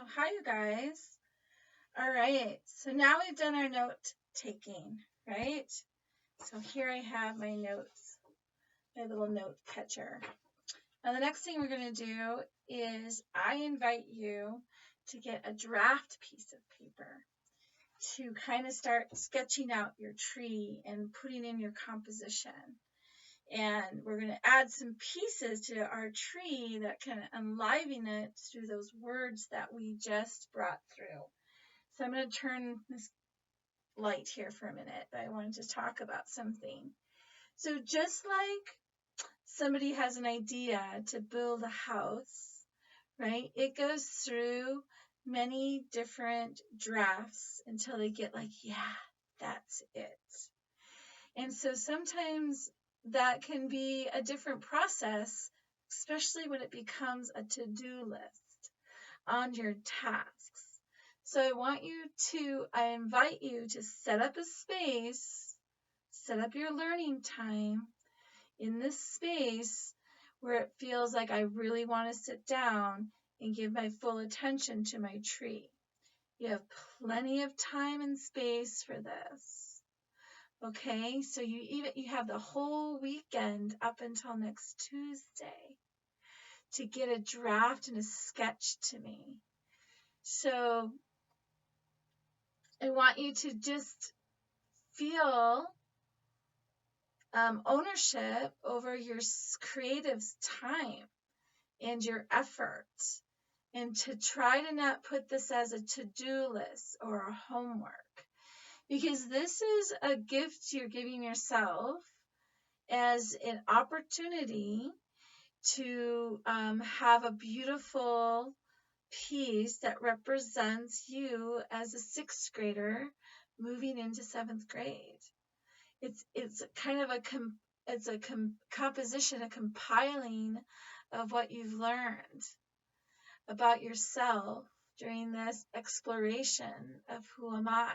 Hi, you guys. All right, so now we've done our note taking, right? So here I have my notes, my little note catcher. Now, the next thing we're going to do is I invite you to get a draft piece of paper to kind of start sketching out your tree and putting in your composition. And we're going to add some pieces to our tree that can enliven it through those words that we just brought through. So I'm going to turn this light here for a minute, but I wanted to talk about something. So just like somebody has an idea to build a house, right? It goes through many different drafts until they get like, yeah, that's it. And so sometimes that can be a different process, especially when it becomes a to-do list on your tasks. So I invite you to set up a space, set up your learning time in this space where it feels like I really want to sit down and give my full attention to my tree. You have plenty of time and space for this. Okay, so you have the whole weekend up until next Tuesday to get a draft and a sketch to me. So I want you to just feel ownership over your creative time and your effort, and to try to not put this as a to-do list or a homework, because this is a gift you're giving yourself as an opportunity to have a beautiful piece that represents you as a sixth grader moving into seventh grade. It's kind of a composition, a compiling of what you've learned about yourself during this exploration of who am I,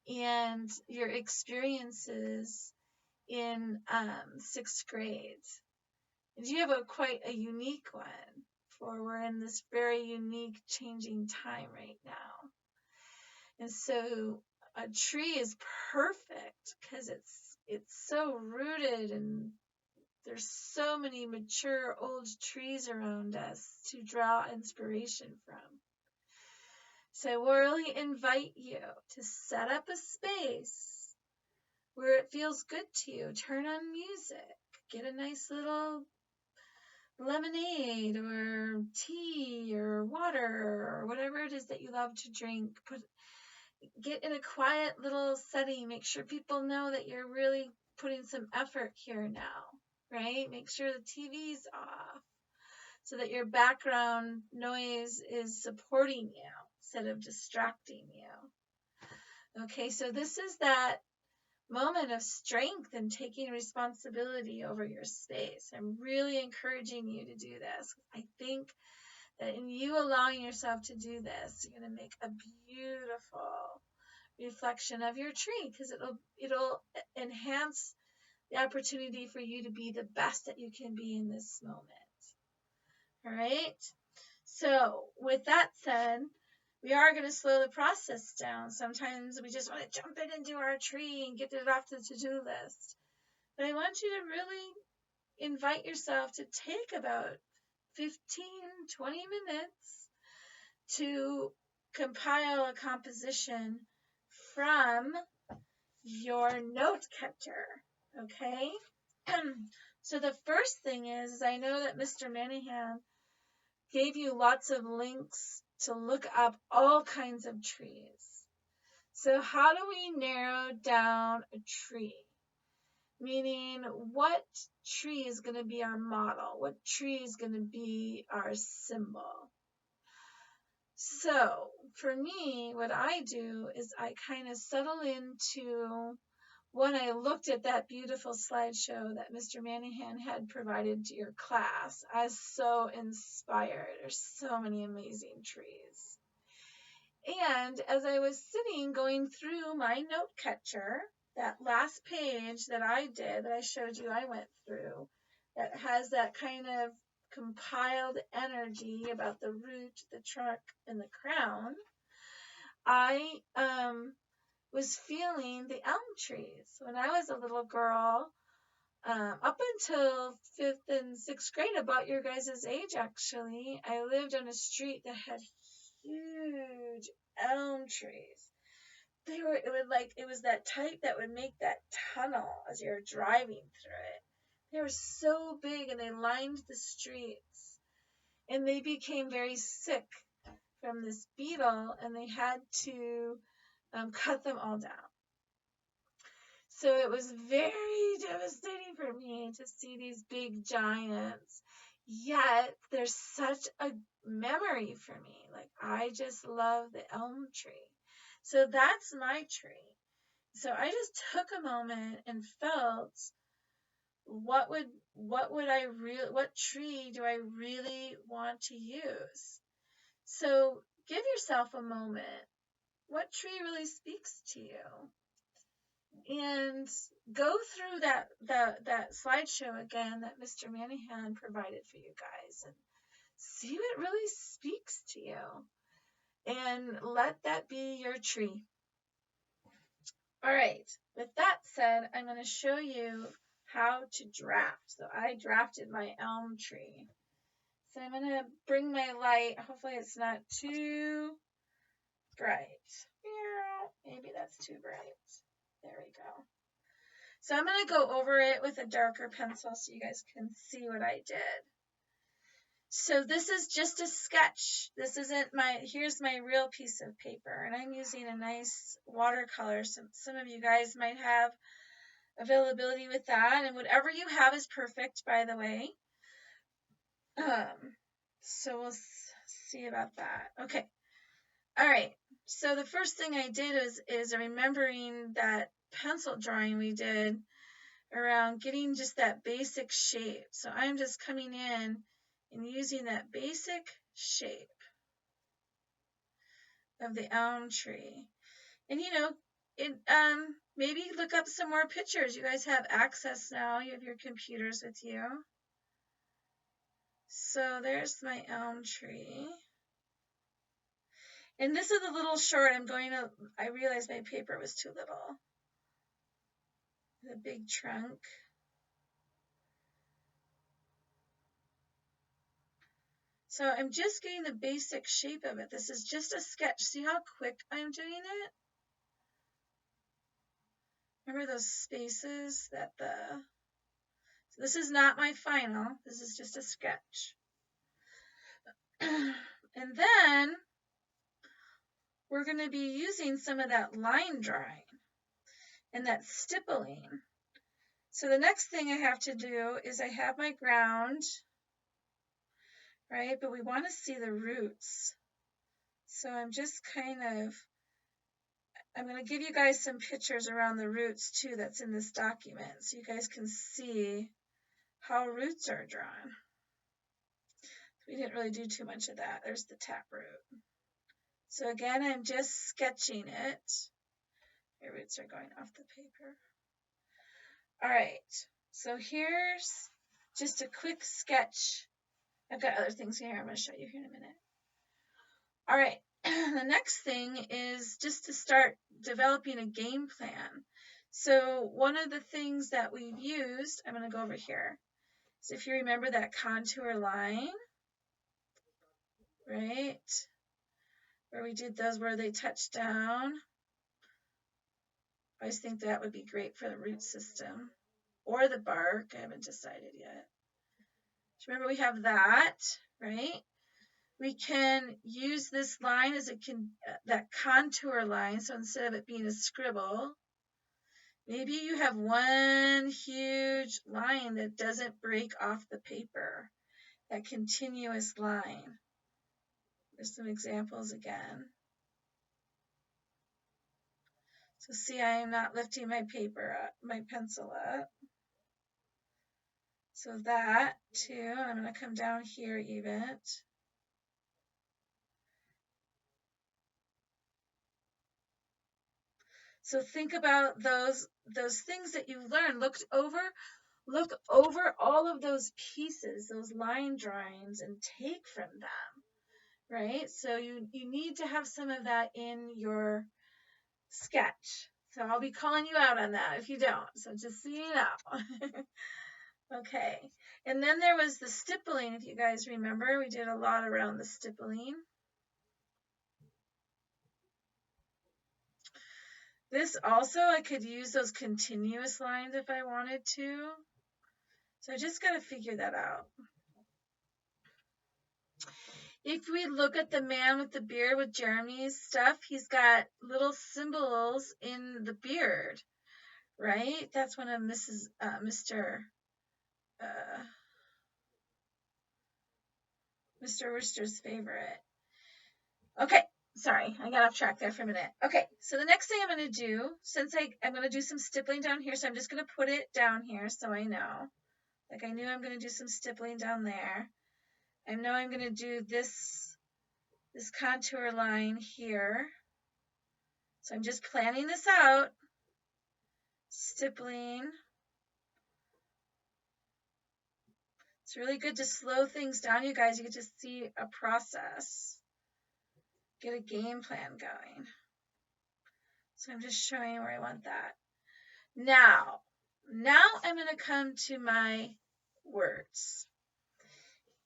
and your experiences in sixth grade. And you have quite a unique one, for we're in this very unique changing time right now. And so a tree is perfect because it's so rooted, and there's so many mature old trees around us to draw inspiration from. So I really invite you to set up a space where it feels good to you. Turn on music, get a nice little lemonade or tea or water or whatever it is that you love to drink. Get in a quiet little setting. Make sure people know that you're really putting some effort here now, right? Make sure the TV's off so that your background noise is supporting you instead of distracting you. Okay, so this is that moment of strength and taking responsibility over your space. I'm really encouraging you to do this. I think that in you allowing yourself to do this, you're going to make a beautiful reflection of your tree, because it'll enhance the opportunity for you to be the best that you can be in this moment. All right. So with that said, we are going to slow the process down. Sometimes we just want to jump in and do our tree and get it off the to-do list. But I want you to really invite yourself to take about 15, 20 minutes to compile a composition from your note catcher, okay? So the first thing is I know that Mr. Manahan gave you lots of links to look up all kinds of trees. So how do we narrow down a tree? Meaning, what tree is going to be our model? What tree is going to be our symbol? So for me, what I do is I kind of settle into, when I looked at that beautiful slideshow that Mr. Manahan had provided to your class, I was so inspired. There's so many amazing trees. And as I was sitting going through my note catcher, that last page that I did, that I showed you I went through, that has that kind of compiled energy about the root, the trunk, and the crown, I was feeling the elm trees. When I was a little girl, up until 5th and 6th grade, about your guys' age actually, I lived on a street that had huge elm trees. It was that type that would make that tunnel as you're driving through it. They were so big and they lined the streets, and they became very sick from this beetle, and they had to cut them all down. So it was very devastating for me to see these big giants. Yet there's such a memory for me. Like, I just love the elm tree. So that's my tree. So I just took a moment and felt what tree do I really want to use? So give yourself a moment. What tree really speaks to you? And go through that slideshow again that Mr. Manahan provided for you guys and see what really speaks to you. And let that be your tree. All right, with that said, I'm going to show you how to draft. So I drafted my elm tree. So I'm going to bring my light. Hopefully it's not too bright. Maybe that's too bright. There we go. So I'm going to go over it with a darker pencil so you guys can see what I did. So this is just a sketch. This isn't here's my real piece of paper, and I'm using a nice watercolor. Some of you guys might have availability with that, and whatever you have is perfect, by the way. So we'll see about that. Okay. All right. So the first thing I did is remembering that pencil drawing we did around getting just that basic shape. So I'm just coming in and using that basic shape of the elm tree. And maybe look up some more pictures. You guys have access now. You have your computers with you. So there's my elm tree. And this is a little short. I realized my paper was too little. The big trunk. So I'm just getting the basic shape of it. This is just a sketch. See how quick I'm doing it? Remember those spaces so this is not my final. This is just a sketch. And then we're going to be using some of that line drawing and that stippling. So the next thing I have to do is I have my ground, right? But we want to see the roots. So I'm going to give you guys some pictures around the roots too that's in this document so you guys can see how roots are drawn. We didn't really do too much of that. There's the taproot. So again, I'm just sketching it. My roots are going off the paper. All right, so here's just a quick sketch. I've got other things here I'm going to show you here in a minute. All right, the next thing is just to start developing a game plan. So one of the things that we've used, I'm going to go over here. So if you remember that contour line, right, where we did those where they touched down, I always think that would be great for the root system or the bark. I haven't decided yet. So remember we have that, right? We can use this line as that contour line. So instead of it being a scribble, maybe you have one huge line that doesn't break off the paper, that continuous line. There's some examples again. So see, I am not lifting my paper up, my pencil up. So that too, I'm going to come down here even. So think about those things that you learned. Look over look over all of those pieces, those line drawings, and take from them, right? So you need to have some of that in your sketch. So I'll be calling you out on that if you don't. So just so you know. Okay. And then there was the stippling, if you guys remember. We did a lot around the stippling. This also, I could use those continuous lines if I wanted to. So I just got to figure that out. If we look at the man with the beard with Jeremy's stuff, he's got little symbols in the beard, right? That's one of Mr. Rooster's favorite. Okay, sorry, I got off track there for a minute. Okay, so the next thing I'm going to do, since I'm going to do some stippling down here, so I'm just going to put it down here so I know. Like I knew I'm going to do some stippling down there. I know I'm going to do this contour line here. So I'm just planning this out. Stippling. It's really good to slow things down, you guys. You get to see a process. Get a game plan going. So I'm just showing where I want that. Now I'm going to come to my words.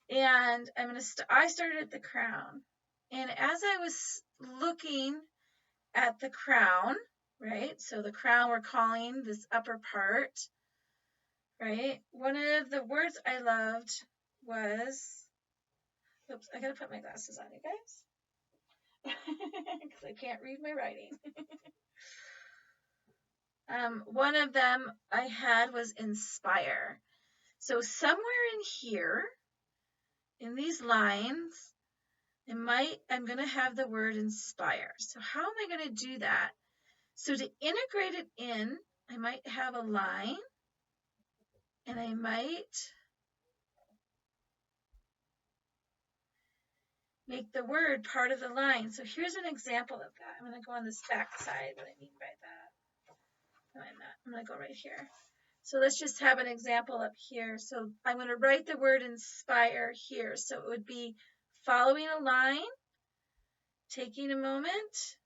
And I'm going to I started at the crown. And as I was looking at the crown, right? So the crown we're calling this upper part, right? One of the words I loved was, oops, I got to put my glasses on, you guys. Because I can't read my writing. One of them I had was inspire. So somewhere in here, in these lines, I'm going to have the word inspire. So how am I going to do that? So to integrate it in, I might have a line, and I might make the word part of the line. So here's an example of that. I'm going to go on this back side, what I mean by that. No, I'm not. I'm going to go right here. So let's just have an example up here. So I'm going to write the word inspire here. So it would be following a line, taking a moment,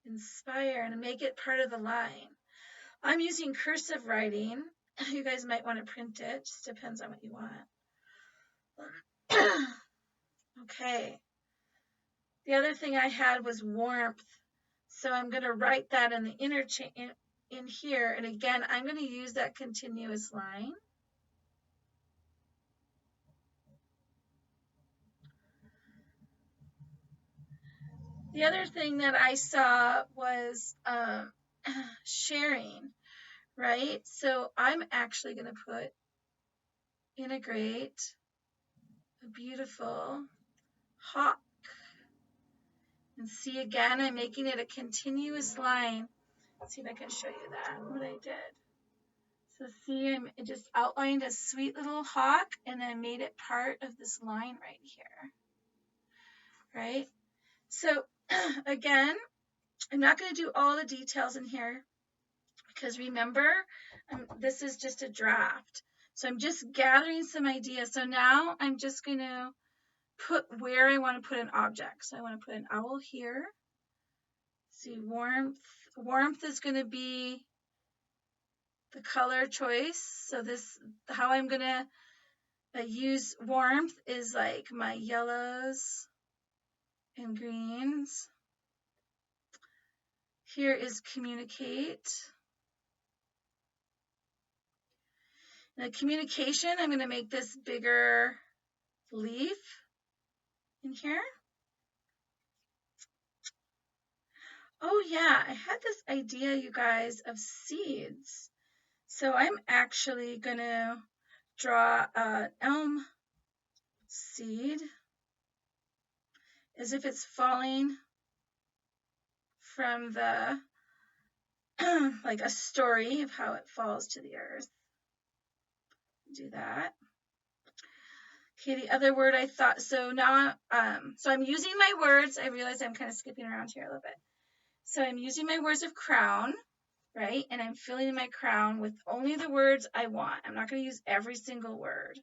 inspire, and make it part of the line. I'm using cursive writing. You guys might want to print it. Just depends on what you want. Okay. The other thing I had was warmth. So I'm going to write that in the interchange in here. And again, I'm going to use that continuous line. The other thing that I saw was sharing, right? So I'm actually going to put integrate a beautiful hawk. And see, again, I'm making it a continuous line. Let's see if I can show you that, what I did. So see, I just outlined a sweet little hawk, and then made it part of this line right here, right? So again, I'm not going to do all the details in here, because remember, this is just a draft. So I'm just gathering some ideas. So now I'm just going to put where I want to put an object. So I want to put an owl here. See, warmth. Warmth is going to be the color choice. So this, how I'm going to use warmth is like my yellows and greens. Here is communicate. Now communication, I'm going to make this bigger leaf in here. Oh yeah, I had this idea, you guys, of seeds. So I'm actually going to draw an elm seed as if it's falling from the, like a story of how it falls to the earth. Do that. Okay, the other word I thought, so now, so I'm using my words. I realize I'm kind of skipping around here a little bit. So I'm using my words of crown, right? And I'm filling in my crown with only the words I want. I'm not going to use every single word.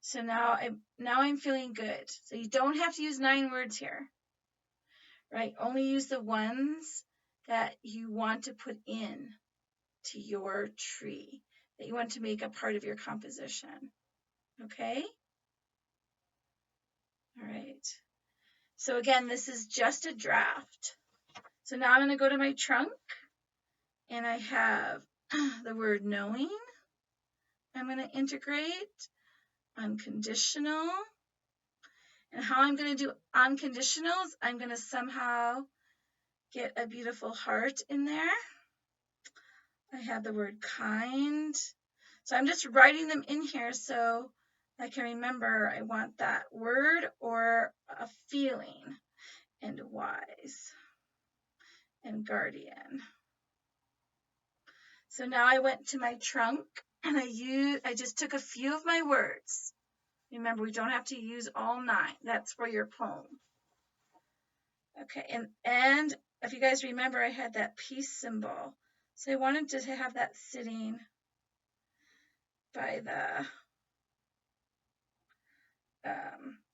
So now I'm feeling good. So you don't have to use 9 words here, right? Only use the ones that you want to put in to your tree, that you want to make a part of your composition. Okay? All right. So again, this is just a draft. So now I'm going to go to my trunk, and I have the word knowing. I'm going to integrate unconditional. And how I'm going to do unconditionals, I'm going to somehow get a beautiful heart in there. I have the word kind. So I'm just writing them in here so I can remember I want that word or a feeling. And wise and guardian. So now I went to my trunk and I just took a few of my words. Remember, we don't have to use all 9. That's for your poem. Okay, and if you guys remember, I had that peace symbol. So I wanted to have that sitting by the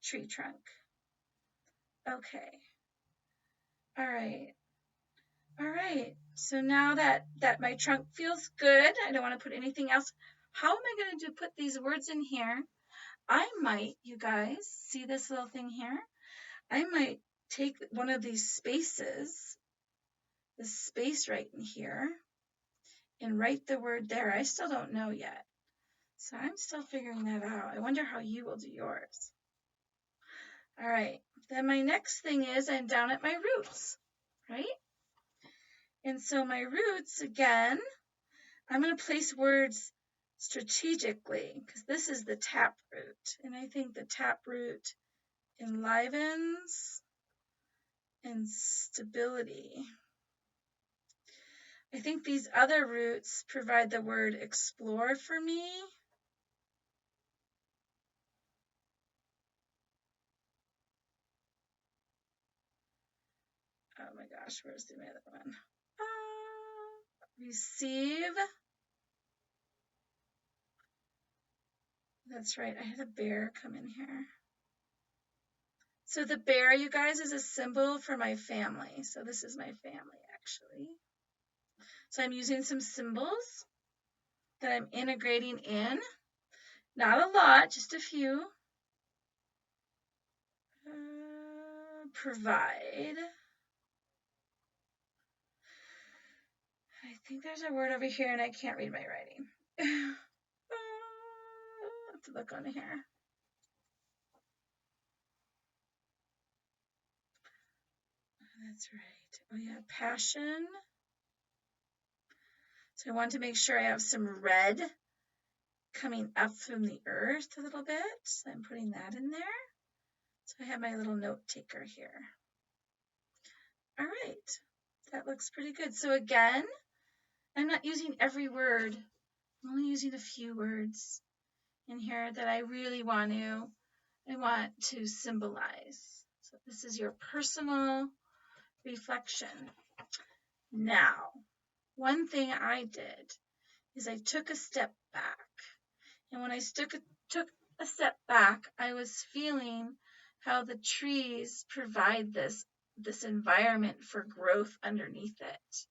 tree trunk. Okay. All right. All right. So now that my trunk feels good, I don't want to put anything else. How am I going to put these words in here? I might, you guys, see this little thing here? I might take one of these spaces, this space right in here, and write the word there. I still don't know yet. So I'm still figuring that out. I wonder how you will do yours. All right. Then my next thing is I'm down at my roots, right? And so my roots, again, I'm going to place words strategically because this is the tap root. And I think the tap root enlivens and stability. I think these other roots provide the word explore for me. Oh my gosh, where's the other one? Receive. That's right, I had a bear come in here. So the bear, you guys, is a symbol for my family. So this is my family, actually. So I'm using some symbols that I'm integrating in. Not a lot, just a few. Provide. I think there's a word over here and I can't read my writing. Let's look on here. That's right. Oh yeah, passion. So I want to make sure I have some red coming up from the earth a little bit. So I'm putting that in there. So I have my little note taker here. All right, that looks pretty good. So again, I'm not using every word. I'm only using a few words in here that I really want to symbolize. So this is your personal reflection. Now, one thing I did is I took a step back. And when I took a step back, I was feeling how the trees provide this environment for growth underneath it.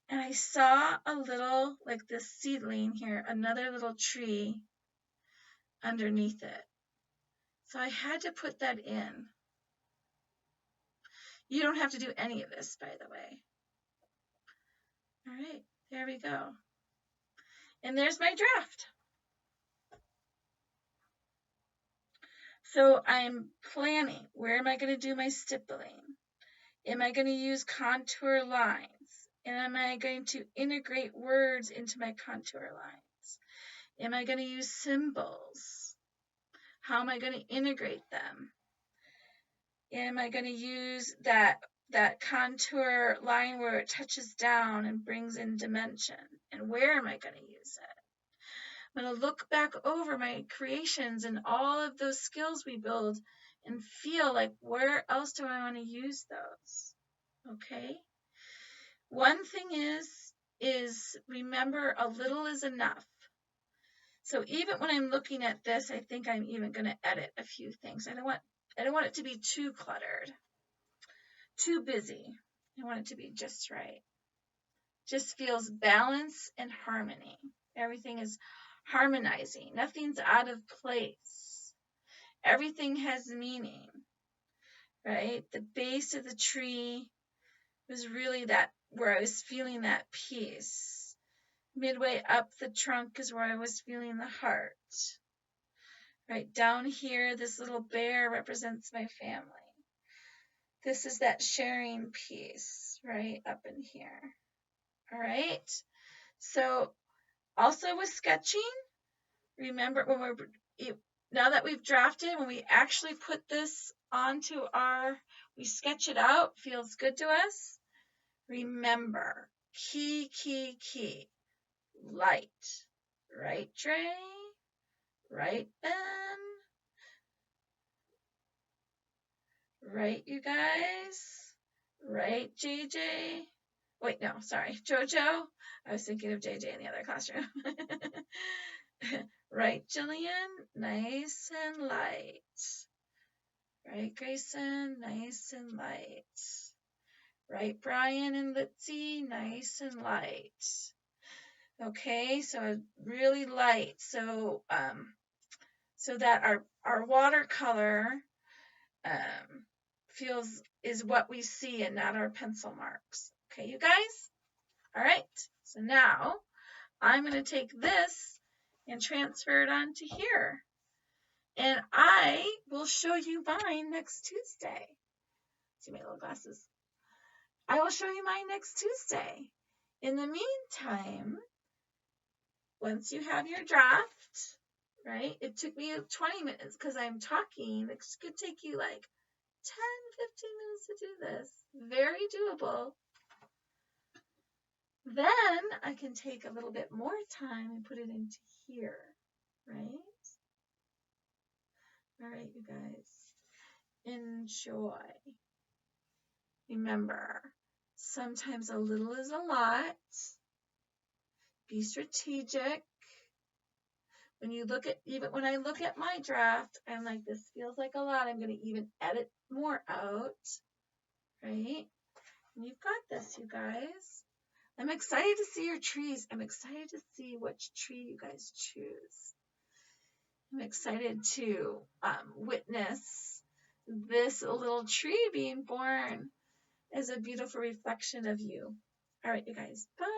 And I saw a little, like this seedling here, another little tree underneath it. So I had to put that in. You don't have to do any of this, by the way. All right, there we go. And there's my draft. So I'm planning, where am I going to do my stippling? Am I going to use contour lines? And am I going to integrate words into my contour lines? Am I going to use symbols? How am I going to integrate them? Am I going to use that contour line where it touches down and brings in dimension? And where am I going to use it? I'm going to look back over my creations and all of those skills we build and feel like, where else do I want to use those? Okay? One thing is remember a little is enough. So even when I'm looking at this, I think I'm even going to edit a few things. I don't want it to be too cluttered, too busy. I want it to be just right. Just feels balance and harmony. Everything is harmonizing. Nothing's out of place. Everything has meaning, right? The base of the tree was really that where I was feeling that peace. Midway up the trunk is where I was feeling the heart. Right down here, this little bear represents my family. This is that sharing piece right up in here. All right. So also with sketching, remember when now that we've drafted, when we actually put this onto we sketch it out, feels good to us. Remember, key, light. Right, Dre? Right, Ben? Right, you guys? Right, JJ? Wait, no, sorry, JoJo? I was thinking of JJ in the other classroom. Right, Jillian? Nice and light. Right, Grayson? Nice and light. Right, Brian and Litzy? Nice and light. Okay, so really light. So that our watercolor is what we see and not our pencil marks. Okay, you guys? All right, so now I'm going to take this and transfer it onto here. And I will show you mine next Tuesday. See my little glasses. I will show you mine next Tuesday. In the meantime, once you have your draft, right? It took me 20 minutes because I'm talking. It could take you like 10, 15 minutes to do this. Very doable. Then I can take a little bit more time and put it into here, right? All right, you guys. Enjoy. Remember, sometimes a little is a lot. Be strategic. Even when I look at my draft, I'm like, this feels like a lot. I'm going to even edit more out, right? And you've got this, you guys. I'm excited to see your trees. I'm excited to see which tree you guys choose. I'm excited to witness this little tree being born as a beautiful reflection of you. All right, you guys. Bye.